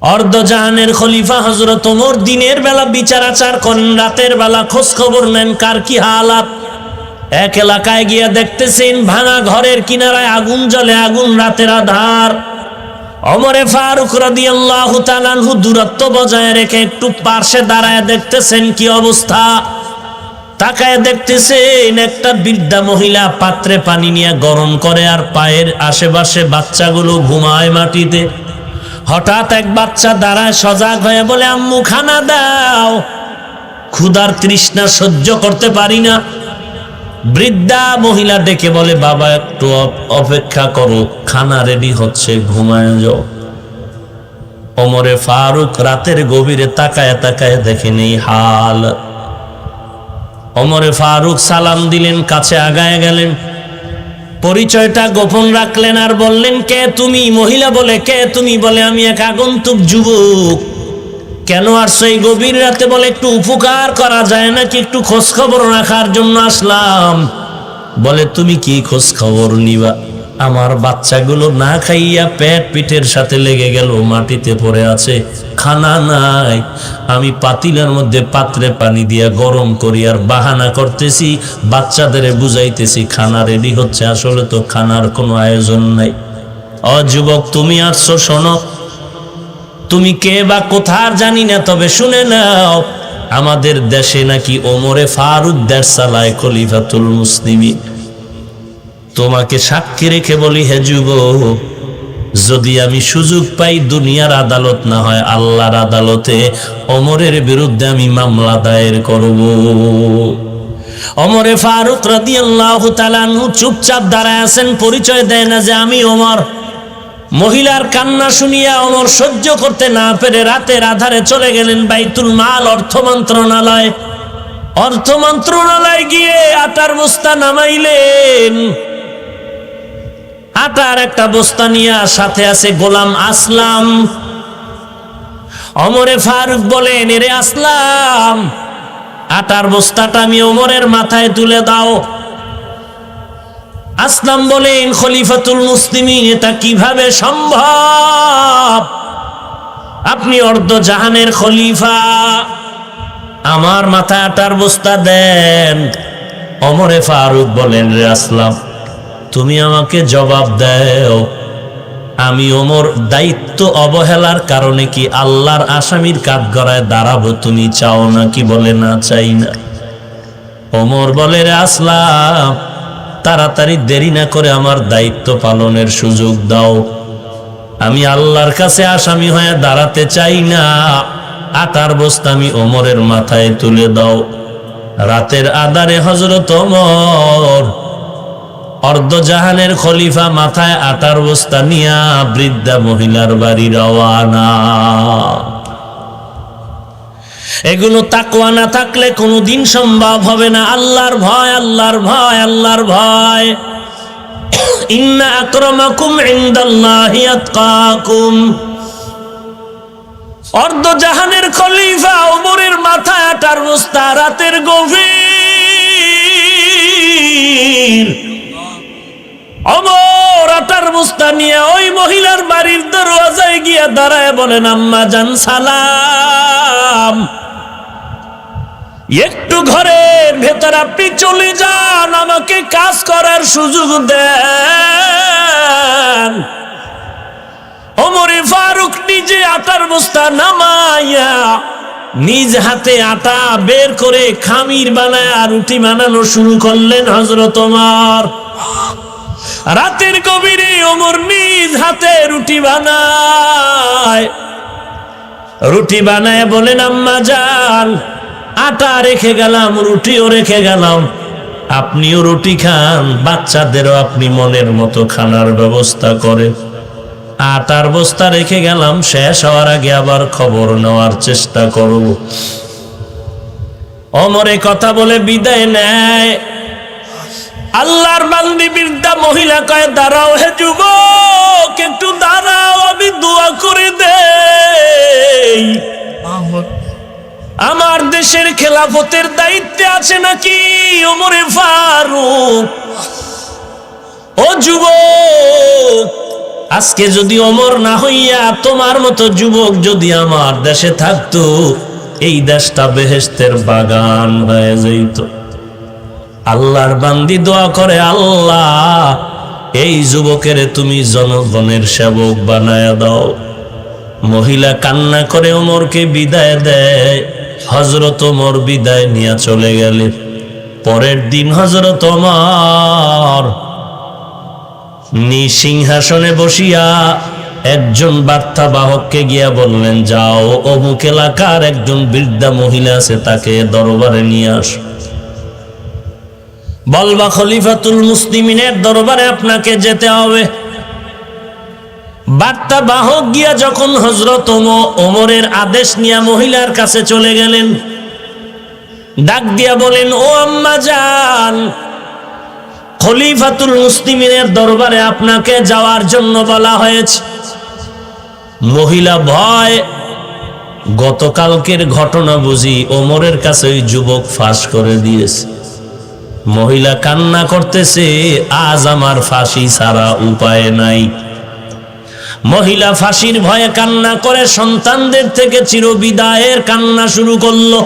অর্ধজাহানের খলিফা হযরত ওমর দিনের বেলা বিচার আচার করেন, রাতের বেলা খোঁজ খবর নেন কার কি হালাত। এক এলাকায় গিয়ে দেখতেছেন ভাঙা ঘরের কিনারায় আগুন জ্বলে, আগুন রাতের আধার। ওমরে ফারুক রাদিয়াল্লাহু তাআলা আনহু দূরত্ব বজায় রেখে একটু পাশে দাঁড়ায় দেখতেছেন কি অবস্থা। তাকায় দেখতেছেন একটা বৃদ্ধা মহিলা পাত্রে পানি নিয়ে গরম করে, আর পায়ের আশেপাশে বাচ্চাগুলো ঘুমায় মাটিতে। হঠাৎ এক বাচ্চা দাঁড়ায় সজাগ হয়ে বলে, আম্মু খানা দাও, ক্ষুধার তৃষ্ণা সহ্য করতে পারি না। বৃদ্ধা মহিলা ডেকে বলে, বাবা একটু অপেক্ষা করো, খানা রেডি হচ্ছে, ঘুমায় যাও। ওমরে ফারুক রাতের গভীরে তাকায় তাকায় দেখেন এই হাল। ওমরে ফারুক সালাম দিলেন, কাছে আগায় গেলেন, পরিচয়টা গোপন রাখলেন আর বললেন, কে তুমি? মহিলা বলে, কে তুমি? বলে, আমি এক আগন্তুক যুবক। কেন আসছো এই গভীর রাতে? বলে, একটু উপকার করা যায় নাকি, একটু খোঁজ খবর রাখার জন্য আসলাম। বলে, তুমি কি খোঁজ খবর নিবা? আমার বাচ্চাগুলো না খাইয়া পেট পিঠের সাথে লেগে গেল, মাটিতে পড়ে আছে, খানা নাই। আমি পাতিলের মধ্যে পাত্রে পানি দিয়া গরম করি আর বাহানা করতেছি, বাচ্চাদের বুঝাইতেছি খানা রেডি হচ্ছে, আসলে তো খানার কোনো আয়োজন নাই। ও যুবক, তুমি আসছো, শোনো, তুমি কে বা কোথার জানি না, তবে শুনে নাও, আমাদের দেশে নাকি ওমরে ফারুক দেশ চালায়, খলিফাতুল মুসলিমিন। তোমাকে সাক্ষী রেখে বলি, হে যুবক, যদি আমি সুযোগ পাই, দুনিয়ার আদালত না হয় আল্লাহর আদালতে ওমরের বিরুদ্ধে আমি মামলা দায়ের করব। ওমরে ফারুক রাদিয়াল্লাহু তাআলা আনহু চুপচাপ দাঁড়ায় আছেন, পরিচয় দেয় না যে আমি ওমর। মহিলার কান্না শুনিয়া ওমর সহ্য করতে না পেরে রাতের আধারে চলে গেলেন বাইতুল মাল, অর্থ মন্ত্রণালয়। অর্থ মন্ত্রণালয় গিয়ে আটার বস্তা নামাইলেন। আটার একটা বস্তা নিয়ে, সাথে আছে গোলাম আসলাম। ওমরে ফারুক বলেন, এরে আসলাম, আটার বস্তাটা আমি ওমরের মাথায় তুলে দাও। আসলাম বলেন, খলিফাতুল মুসলিমিন, এটা কিভাবে সম্ভব? আপনি অর্ধজাহানের খলিফা, আমার মাথায় আটার বস্তা দেন। ওমরে ফারুক বলেন, রে আসলাম, তুমি আমাকে জবাব দাও, আমি ওমর দায়িত্ব অবহেলার কারণে কি আল্লাহর আসামির কাঠগড়ায় দাঁড়াবো তুমি চাও নাকি? বলে, না, চাই না। ওমর বলে, রে আসলাম, তাড়াতাড়ি দেরি না করে আমার দায়িত্ব পালনের সুযোগ দাও, আমি আল্লাহর কাছে আসামি হয়ে দাঁড়াতে চাই না। আটার বস্তা আমি ওমরের মাথায় তুলে দাও। রাতের আধারে হযরত ওমর অর্ধজাহানের খলিফা মাথায় আটার বস্তা নিয়া বৃদ্ধা মহিলার বাড়ি রওয়ানা। এগুলো তাকওয়া না থাকলে কোনোদিন সম্ভব হবে না। আল্লাহর ভয়, আল্লাহর ভয়, আল্লাহর ভয়। ইন্না আকরামাকুম ইনদাল্লাহি আতকাকুম। অর্ধজাহানের খলিফা ওমরের মাথায় আটার বস্তা, রাতের গভীর। ওমর আটার বস্তা নিয়ে ওই মহিলার বাড়ির দরওয়াজায় গিয়া দাঁড়ায় বলেন, আম্মা জান সালাম, একটু ঘরের ভেতর আপনি চলে যান, আমাকে কাজ করার সুযোগ দেন। ওমরে ফারুক নিজে আটার বস্তা নামাইয়া নিজ হাতে আটা বের করে খামির বানায় রুটি বানানো শুরু করলেন হযরত ওমর। রাতের গভীরে ওমর নিজ হাতে রুটি বানায় বলেন, আম্মা জান, আটা রেখে গেলাম, রুটিও রেখে গেলাম, আপনিও রুটি খান, বাচ্চাদেরও আপনি মনের মতো খানার ব্যবস্থা করেন। আটার বস্তা রেখে গেলাম, শেষ হওয়ার আগে আবার খবর নেওয়ার চেষ্টা করব। ওমরে কথা বলে বিদায় নেয়। আল্লাহর বান্দি বৃদ্ধা মহিলা কয়, দাঁড়াও হে যুবক, একটু দাঁড়াও, আমি দোয়া করে দেই। আমার দেশের খেলাফতের দায়িত্বে আছে নাকি ওমরে ফারুক? ও যুবক, আজকে যদি ওমর না হইয়া তোমার মতো যুবক যদি আমার দেশে থাকতো, এই দেশটা বেহেশতের বাগান হয়ে যেত। আল্লাহর বান্দি দোয়া করে, আল্লাহ এই যুবকের তুমি জনগণের সেবক বানায়া দাও। মহিলা কান্না করে ওমরকে বিদায় দেয়। হযরত ওমর বিদায় নিয়ে চলে গেলেন। পরের দিন হযরত ওমর সিংহাসনে বসিয়া একজন বার্তা বাহককে গিয়া বললেন, যাও অমুক এলাকার একজন বৃদ্ধা মহিলা আছে, তাকে দরবারে নিয়ে আস। বলবা খলিফাতুল মুসলিমিনের দরবারে আপনাকে যেতে হবে। বার্তা বাহক গিয়া যখন হযরত ওমরের আদেশ নিয়ে মহিলার কাছে চলে গেলেন, ডাক দিয়া বলেন, ও আম্মা জান, খলিফাতুল মুসলিমিনের দরবারে আপনাকে যাওয়ার জন্য বলা হয়েছে। মহিলা ভয়, গতকালকের ঘটনা বুঝি ওমরের কাছে ওই যুবক ফাঁস করে দিয়েছে। মহিলা কান্না করতেছে, আজ আমার ফাঁসি ছাড়া উপায় নাই। মহিলা ফাঁসির ভয়ে কান্না করে সন্তানদের থেকে চিরবিদায়ের কান্না শুরু করলো।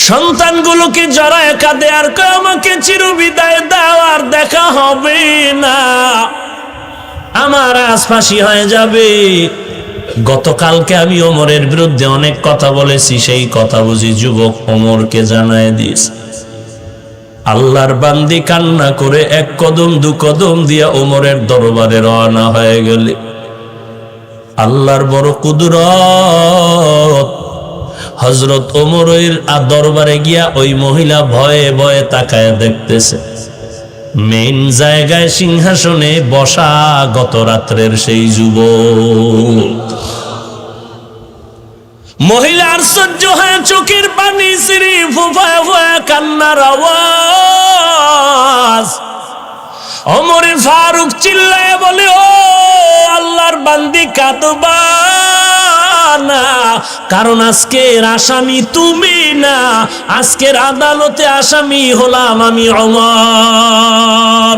সন্তানগুলোকে জড়ায় কাঁদে আর কয়, আমাকে চিরবিদায় দাও, আর দেখা হবে না, আমার আজ ফাঁসি হয়ে যাবে। গতকালকে আমি ওমরের বিরুদ্ধে অনেক কথা বলেছি, সেই কথা বুঝি যুবক ওমরকে জানায় দিস। আল্লাহর বান্দি কান্না করে এক কদম দু কদম দিয়া ওমরের দরবারে রওনা হয়ে গেলে। আল্লাহর বড় কুদরত, হযরত ওমরের দরবারে গিয়া ওই মহিলা ভয়ে ভয়ে তাকায় দেখতেছে। মেন জায়গায় সিংহাসনে বসা গত রাত্রের সেই যুবক। মহিলার সহ্য হয় চোখের পানি সিঁড়ি ফুফায় ফুফায় কান্নার আওয়াজ। ওমরে ফারুক চিল্লায় বলে, ও আল্লাহর বান্দি কাঁদবা না, কারণ আজকের আসামি তুমি না, আজকের আদালতে আসামি হলাম আমি ওমর।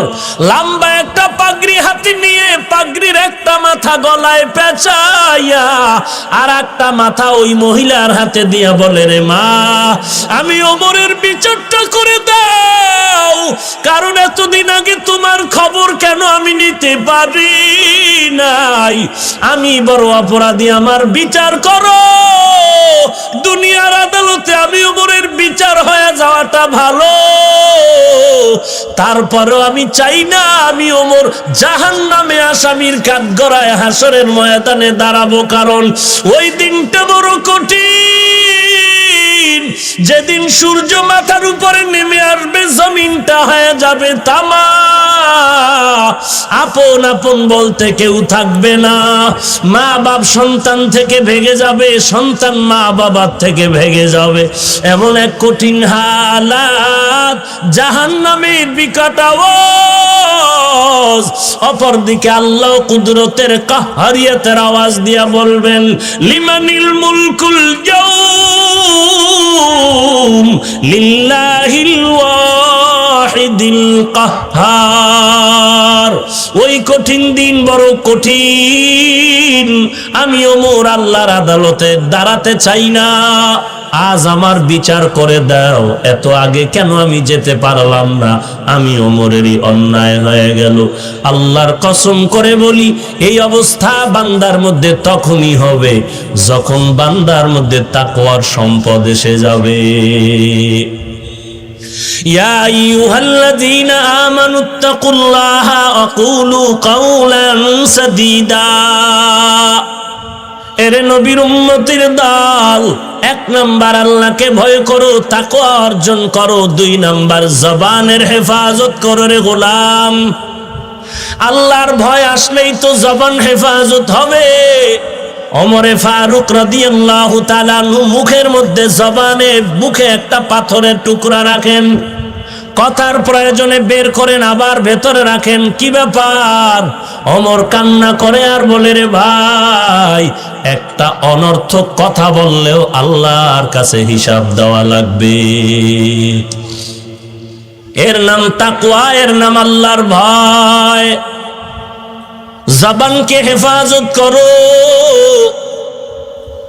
লম্বা একটা পাগড়ি হাতে নিয়ে পাগড়ির একটা মাথা গলায় পেঁচাইয়া আর একটা মাথা ওই মহিলার হাতে দিয়া বলে, রে মা, আমি ওমরের বিচারটা করে দাও, কারণ এতদিন আগে তোমার খবর কেন আমি নিতে পারি নাই, আমি বড় অপরাধী, আমার বিচার করো। দুনিয়ার আদালতে আমি ওমরের বিচার হয়ে যাওয়াটা ভালো, তারপরও আমি চাই না আমি ওমর জাহান্নামে আসামির কাঠগড়ায় হাসরের ময়দানে দাঁড়াবো, কারণ ওই দিনটা বড় কঠিন, যেদিন সূর্য মাথার উপরে নেমে আসবে, জমিনটা হয়ে যাবে তামা, আপন আপন বলতে কেউ থাকবে না, মা বাপ সন্তান থেকে ভেগে যাবে, সন্তান মা বাবার থেকে ভেগে যাবে, এমন এক কঠিন হালাত, জাহান্নামের বিকট আওয়াজ। অপরদিকে আল্লাহ কুদরতের কাহারিয়াতের আওয়াজ দিয়া বলবেন, লিমানিল মুলকুল ইয়াউম লিল্লাহিল ওয়াহিদিল কাহ্হার। ওই কঠিন দিন বড় কঠিন, আমি ওমর আল্লাহর আদালতে দাঁড়াতে চাই না, আজ আমার বিচার করে দাও। এত আগে কেন আমি যেতে পারলাম না, আমি ওমরেরই অন্যায় হয়ে গেল। আল্লাহর কসম করে বলি, এই অবস্থা বান্দার মধ্যে তখনই হবে যখন বান্দার মধ্যে তাকওয়ার সম্পদ এসে যাবে। ইয়া আইয়ুহাল্লাযীনা আমানুত্তাকুল্লাহা ওয়া কুলু কাওলান সাদীদা। এরে নবীর উম্মতের দল, 1 নাম্বার আল্লাহকে ভয় করো, তাকওয়া অর্জন করো, 2 নাম্বার জবানের হেফাজত করো রে গোলাম। আল্লাহর ভয় আসলেই তো জবান হেফাজত হবে। ওমরে ফারুক রাদিয়াল্লাহু তাআলা মুখের মধ্যে জবানে মুখে একটা পাথরের টুকরা রাখেন, কথার প্রয়োজনে বের করেন, আবার ভেতরে রাখেন। কি ব্যাপার? ওমর কান্না করে আর বলে, রে ভাই, একটা অনর্থক কথা বললেও আল্লাহর কাছে হিসাব দেওয়া লাগবে। এর নাম তাকওয়া, এর নাম আল্লাহর ভয়। জবানকে হেফাজত করো।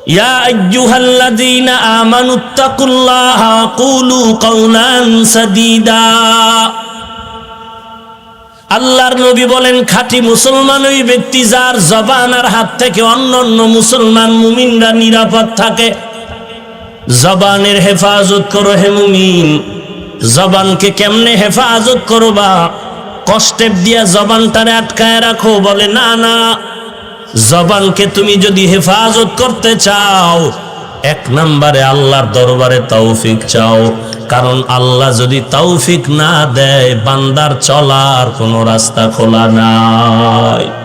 ইয়া আইয়ুহাল্লাযীনা আমানুত্তাকুল্লাহা কুলু কাওলান সাদীদা। আল্লাহর নবী বলেন, খাঁটি মুসলমান ওই ব্যক্তি যার জবান আর হাত থেকে অন্যান্য মুসলমান মুমিনরা নিরাপদ থাকে। জবানের হেফাজত করো হে মুমিন। জবানকে কেমনে হেফাজত করবা? কষ্টের দিয়া জবানটারে আটকায় রাখো? বলে না না, জবানকে তুমি যদি হেফাজত করতে চাও, এক নম্বরে আল্লাহর দরবারে তৌফিক চাও। কারণ আল্লাহ যদি তৌফিক না দেয়, বান্দার চলার কোনো রাস্তা খোলা নাই।